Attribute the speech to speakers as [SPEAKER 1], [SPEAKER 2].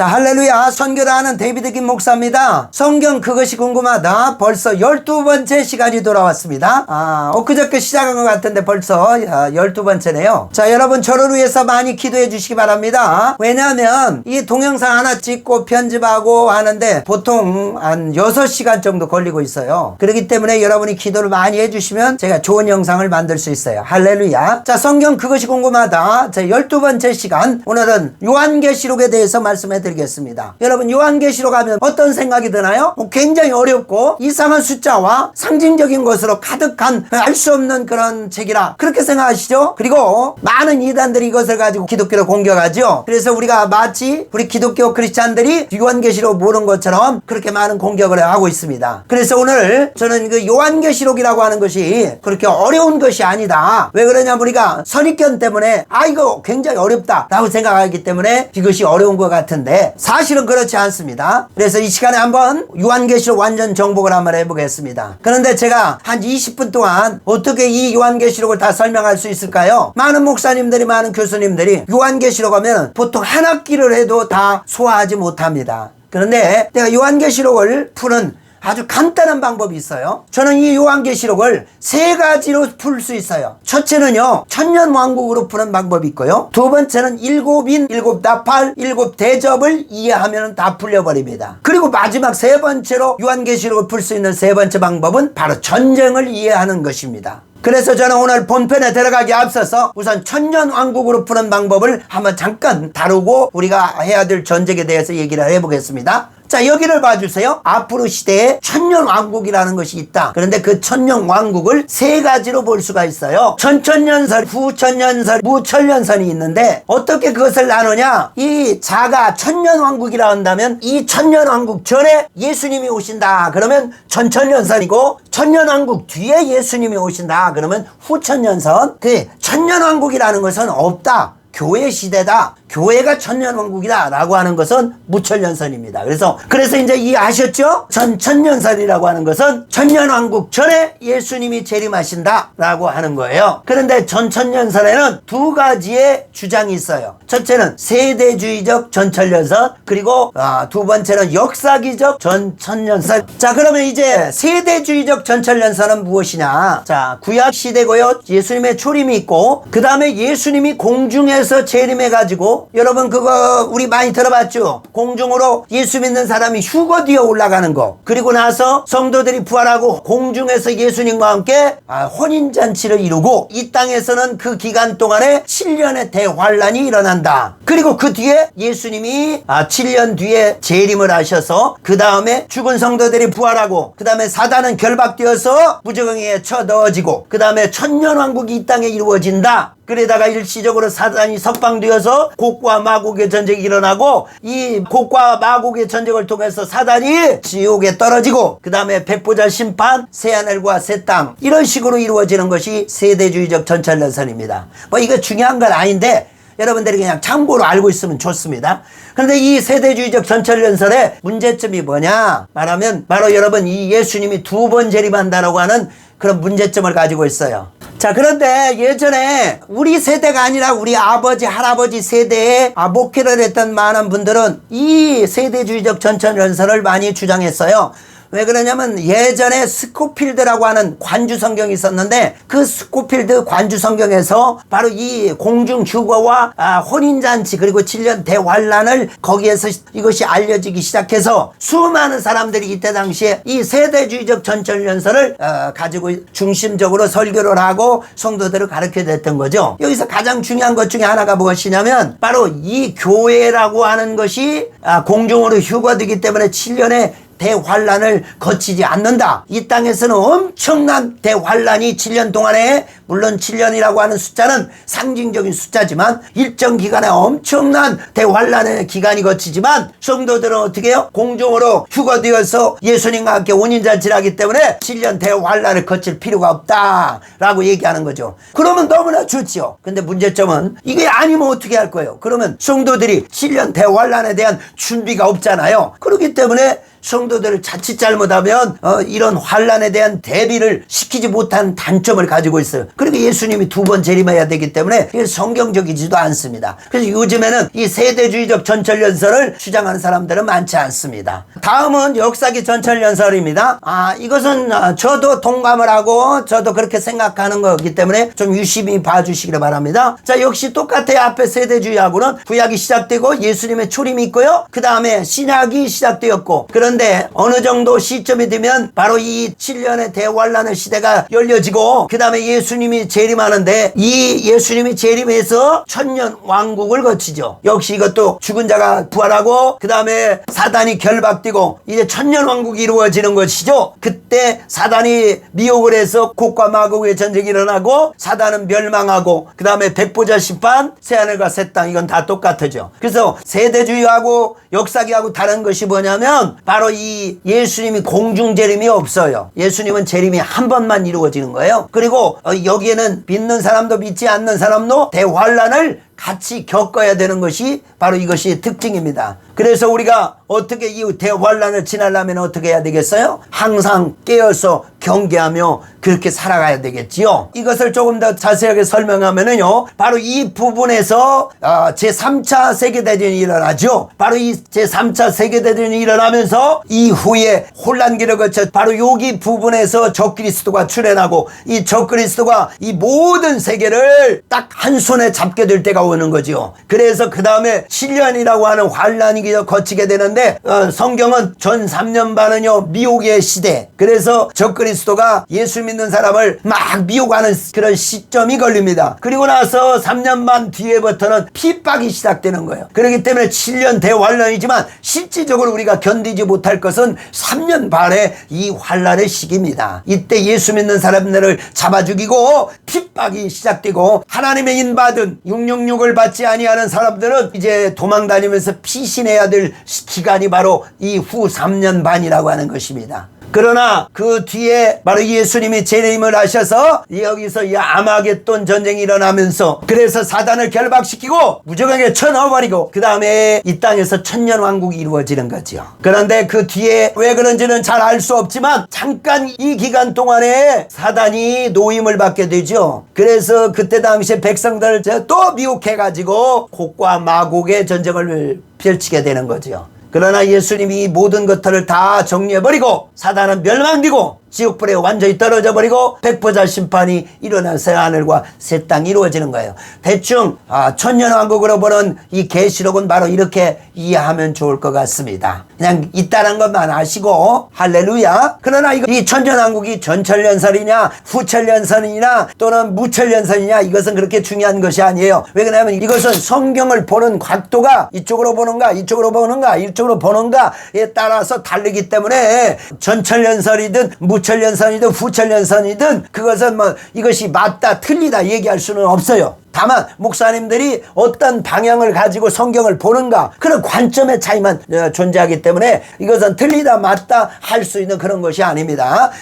[SPEAKER 1] 자, 할렐루야. 선교를 하는 데이비드 김 목사입니다. 성경 그것이 궁금하다. 벌써 12번째 시간이 돌아왔습니다. 엊그저께 시작한 것 같은데 벌써 12번째네요. 자, 여러분 저를 위해서 많이 기도해 주시기 바랍니다. 왜냐하면 이 동영상 하나 찍고 편집하고 하는데 보통 한 6시간 정도 걸리고 있어요. 그렇기 때문에 여러분이 기도를 많이 해주시면 제가 좋은 영상을 만들 수 있어요. 할렐루야. 자, 성경 그것이 궁금하다. 제 12번째 시간, 오늘은 요한계시록에 대해서 말씀해 드리겠습니다. 여러분 요한계시록 하면 어떤 생각이 드나요? 굉장히 어렵고 이상한 숫자와 상징적인 것으로 가득한 알 수 없는 그런 책이라 그렇게 생각하시죠? 그리고 많은 이단들이 이것을 가지고 기독교를 공격하죠. 그래서 우리가 마치 우리 기독교 크리스찬들이 요한계시록 모르는 것처럼 그렇게 많은 공격을 하고 있습니다. 그래서 오늘 저는 그 요한계시록이라고 하는 것이 그렇게 어려운 것이 아니다. 왜 그러냐면 우리가 선입견 때문에 이거 굉장히 어렵다 라고 생각하기 때문에 이것이 어려운 것 같은데 사실은 그렇지 않습니다. 그래서 이 시간에 한번 요한계시록 완전 정복을 한번 해보겠습니다. 그런데 제가 한 20분 동안 어떻게 이 요한계시록을 다 설명할 수 있을까요? 많은 목사님들이, 많은 교수님들이 요한계시록 하면 보통 한 학기를 해도 다 소화하지 못합니다. 그런데 내가 요한계시록을 푸는 아주 간단한 방법이 있어요. 저는 이 요한계시록을 3가지로 풀 수 있어요. 첫째는요, 천년왕국으로 푸는 방법이 있고요. 두 번째는 7인, 7나팔, 7대접을 이해하면 다 풀려버립니다. 그리고 마지막 3번째로 요한계시록을 풀 수 있는 3번째 방법은 바로 전쟁을 이해하는 것입니다. 그래서 저는 오늘 본편에 들어가기 앞서서 우선 천년왕국으로 푸는 방법을 한번 잠깐 다루고 우리가 해야 될 전쟁에 대해서 얘기를 해보겠습니다. 자, 여기를 봐주세요. 앞으로 시대에 천년왕국이라는 것이 있다. 그런데 그 천년왕국을 3가지로 볼 수가 있어요. 천천년설, 후천년설, 무천년설이 있는데 어떻게 그것을 나누냐? 이 자가 천년왕국이라 한다면 이 천년왕국 전에 예수님이 오신다. 그러면 천천년설이고 천년왕국 뒤에 예수님이 오신다. 그러면 후천년설. 그 천년왕국이라는 것은 없다. 교회 시대다. 교회가 천년왕국이다 라고 하는 것은 무천년설입니다. 그래서 이제 이해하셨죠? 천년설이라고 하는 것은 천년왕국 전에 예수님이 재림하신다 라고 하는 거예요. 그런데 전천년설에는 2가지의 주장이 있어요. 첫째는 세대주의적 전천년설, 그리고 두 번째는 역사기적 전천년설. 자, 그러면 이제 세대주의적 전천년설은 무엇이냐? 자, 구약시대고요. 예수님의 초림이 있고 그 다음에 예수님이 공중에서 재림해가지고 여러분 그거 우리 많이 들어봤죠? 공중으로 예수 믿는 사람이 휴거되어 올라가는 거. 그리고 나서 성도들이 부활하고 공중에서 예수님과 함께 혼인잔치를 이루고 이 땅에서는 그 기간 동안에 7년의 대환란이 일어난다. 그리고 그 뒤에 예수님이 7년 뒤에 재림을 하셔서 그 다음에 죽은 성도들이 부활하고 그 다음에 사단은 결박되어서 무저갱이에 쳐넣어지고 그 다음에 천년왕국이 이 땅에 이루어진다. 그러다가 일시적으로 사단이 석방되어서 곡과 마곡의 전쟁이 일어나고 이 곡과 마곡의 전쟁을 통해서 사단이 지옥에 떨어지고 그 다음에 백보자 심판, 새하늘과 새 땅 이런 식으로 이루어지는 것이 세대주의적 전천년설입니다. 이거 중요한 건 아닌데 여러분들이 그냥 참고로 알고 있으면 좋습니다. 그런데 이 세대주의적 전천년설의 문제점이 뭐냐 말하면 바로 여러분 이 예수님이 2번 재림한다라고 하는 그런 문제점을 가지고 있어요. 자, 그런데 예전에 우리 세대가 아니라 우리 아버지, 할아버지 세대에 목회를 했던 많은 분들은 이 세대주의적 전천년설을 많이 주장했어요. 왜 그러냐면 예전에 스코필드라고 하는 관주 성경이 있었는데 그 스코필드 관주 성경에서 바로 이 공중 휴거와 혼인잔치 그리고 7년 대환란을 거기에서 이것이 알려지기 시작해서 수많은 사람들이 이때 당시에 이 세대주의적 전천년설을 가지고 중심적으로 설교를 하고 성도들을 가르쳐 냈던 거죠. 여기서 가장 중요한 것 중에 하나가 무엇이냐면 바로 이 교회라고 하는 것이 공중으로 휴거되기 때문에 7년의 대환란을 거치지 않는다. 이 땅에서는 엄청난 대환란이 7년 동안에 물론 7년이라고 하는 숫자는 상징적인 숫자지만 일정 기간에 엄청난 대환란의 기간이 거치지만 성도들은 어떻게 해요? 공중으로 휴거되어서 예수님과 함께 혼인잔치를 하기 때문에 7년 대환란을 거칠 필요가 없다라고 얘기하는 거죠. 그러면 너무나 좋지요. 근데 문제점은 이게 아니면 어떻게 할 거예요? 그러면 성도들이 7년 대환란에 대한 준비가 없잖아요. 그렇기 때문에 성도들을 자칫 잘못하면 이런 환란에 대한 대비를 시키지 못한 단점을 가지고 있어요. 그리고 예수님이 두 번 재림해야 되기 때문에 이게 성경적이지도 않습니다. 그래서 요즘에는 이 세대주의적 전철연설을 주장하는 사람들은 많지 않습니다. 다음은 역사기 전철연설입니다. 이것은 저도 동감을 하고 저도 그렇게 생각하는 거기 때문에 좀 유심히 봐주시기를 바랍니다. 자, 역시 똑같아요. 앞에 세대주의하고는 구약이 시작되고 예수님의 초림이 있고요. 그 다음에 신약이 시작되었고, 그런데 어느 정도 시점이 되면 바로 이 7년의 대환란의 시대가 열려지고, 그 다음에 예수님이 재림하는데 이 예수님이 재림해서 천년 왕국을 거치죠. 역시 이것도 죽은 자가 부활하고 그 다음에 사단이 결박되고 이제 천년 왕국이 이루어지는 것이죠. 그때 사단이 미혹을 해서 곡과 마곡의 전쟁이 일어나고 사단은 멸망하고 그 다음에 백보자 심판, 새하늘과 새 땅, 이건 다 똑같죠. 그래서 세대주의하고 역사기하고 다른 것이 뭐냐면 바로 이 예수님이 공중 재림이 없어요. 예수님은 재림이 한 번만 이루어지는 거예요. 그리고 여기에는 믿는 사람도 믿지 않는 사람도 대환란을 같이 겪어야 되는 것이 바로 이것이 특징입니다. 그래서 우리가 어떻게 이 대환란을 지나려면 어떻게 해야 되겠어요? 항상 깨어서 경계하며 그렇게 살아가야 되겠지요. 이것을 조금 더 자세하게 설명하면은요, 바로 이 부분에서 제3차 세계대전이 일어나죠. 바로 이 제3차 세계대전이 일어나면서 이후에 혼란기를 거쳐 바로 여기 부분에서 적그리스도가 출현하고 이 적그리스도가 이 모든 세계를 딱 한 손에 잡게 될 때가 오는 거죠. 그래서 그 다음에 7년이라고 하는 환란이 거치게 되는데 성경은 전 3년 반은요 미혹의 시대, 그래서 적그리스도가 예수 믿는 사람을 막 미혹하는 그런 시점이 걸립니다. 그리고 나서 3년 반 뒤에부터는 핍박이 시작되는 거예요. 그렇기 때문에 7년 대환란이지만 실질적으로 우리가 견디지 못할 것은 3년 반의 이 환란의 시기입니다. 이때 예수 믿는 사람들을 잡아 죽이고 핍박이 시작되고 하나님의 인받은 666을 받지 아니하는 사람들은 이제 도망다니면서 피신해야 될 기간이 바로 이후 3년 반이라고 하는 것입니다. 그러나 그 뒤에 바로 예수님이 재림을 하셔서 여기서 이 아마겟돈 전쟁이 일어나면서 그래서 사단을 결박시키고 무적하게 쳐넣어버리고 그 다음에 이 땅에서 천년 왕국이 이루어지는 거죠. 그런데 그 뒤에 왜 그런지는 잘 알 수 없지만 잠깐 이 기간 동안에 사단이 노임을 받게 되죠. 그래서 그때 당시에 백성들을 또 미혹해가지고 곡과 마곡의 전쟁을 펼치게 되는 거죠. 그러나 예수님이 모든 것들을 다 정리해버리고 사단은 멸망되고 지옥불에 완전히 떨어져 버리고 백보자 심판이 일어나서 하늘과 새 땅이 이루어지는 거예요. 대충 천년왕국으로 보는 이 계시록은 바로 이렇게 이해하면 좋을 것 같습니다. 그냥 있다는 것만 아시고 할렐루야. 그러나 이 천년왕국이 전철연설이냐 후철연설이냐 또는 무철연설이냐 이것은 그렇게 중요한 것이 아니에요. 왜 그러냐면 이것은 성경을 보는 각도가 이쪽으로 보는가 이쪽으로 보는가 이쪽으로 보는가에 따라서 다르기 때문에 전철연설이든 무철연선이든 후철연선이든 그것은 이것이 맞다 틀리다 얘기할 수는 없어요. 다만 목사님들이 어떤 방향을 가지고 성경을 보는가 그런 관점의 차이만 존재하기 때문에 이것은 틀리다 맞다 할 수 있는 그런 것이 아닙니다.